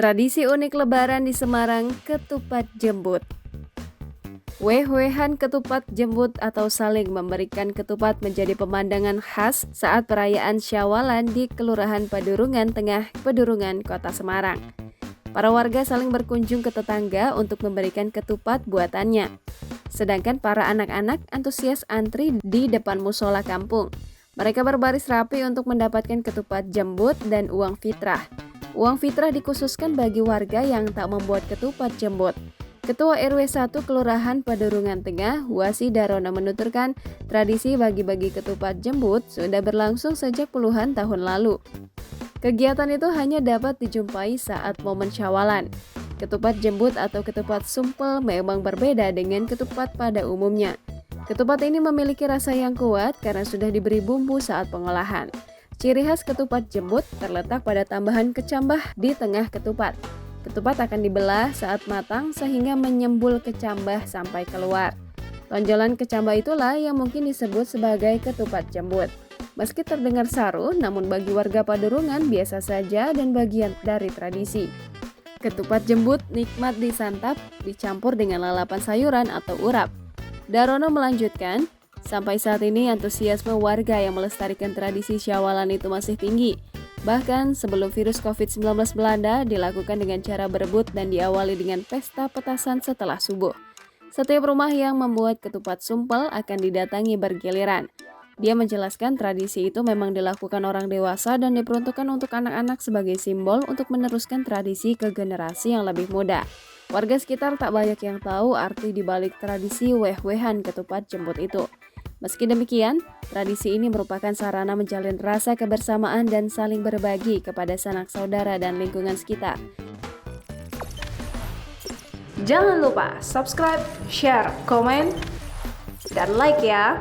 Tradisi unik Lebaran di Semarang, ketupat jembut. Weh-wehan ketupat jembut atau saling memberikan ketupat menjadi pemandangan khas saat perayaan Syawalan di Kelurahan Padurungan Tengah, Padurungan, Kota Semarang. Para warga saling berkunjung ke tetangga untuk memberikan ketupat buatannya. Sedangkan para anak-anak antusias antri di depan musola kampung. Mereka berbaris rapi untuk mendapatkan ketupat jembut dan uang fitrah. Uang fitrah dikhususkan bagi warga yang tak membuat ketupat jembut. Ketua RW 1 Kelurahan Padurungan Tengah, Wasi Darono menuturkan, tradisi bagi-bagi ketupat jembut sudah berlangsung sejak puluhan tahun lalu. Kegiatan itu hanya dapat dijumpai saat momen Syawalan. Ketupat jembut atau ketupat sumpel memang berbeda dengan ketupat pada umumnya. Ketupat ini memiliki rasa yang kuat karena sudah diberi bumbu saat pengolahan. Ciri khas ketupat jembut terletak pada tambahan kecambah di tengah ketupat. Ketupat akan dibelah saat matang sehingga menyembul kecambah sampai keluar. Tonjolan kecambah itulah yang mungkin disebut sebagai ketupat jembut. Meski terdengar saru, namun bagi warga Padurungan biasa saja dan bagian dari tradisi. Ketupat jembut nikmat disantap, dicampur dengan lalapan sayuran atau urap. Darono melanjutkan, sampai saat ini antusiasme warga yang melestarikan tradisi Syawalan itu masih tinggi. Bahkan sebelum virus COVID-19 melanda, dilakukan dengan cara berebut dan diawali dengan pesta petasan setelah subuh. Setiap rumah yang membuat ketupat sumpel akan didatangi bergiliran. Dia menjelaskan tradisi itu memang dilakukan orang dewasa dan diperuntukkan untuk anak-anak sebagai simbol untuk meneruskan tradisi ke generasi yang lebih muda. Warga sekitar tak banyak yang tahu arti dibalik tradisi weh-wehan ketupat jembut itu. Meski demikian, tradisi ini merupakan sarana menjalin rasa kebersamaan dan saling berbagi kepada sanak saudara dan lingkungan sekitar. Jangan lupa subscribe, share, komen, dan like ya!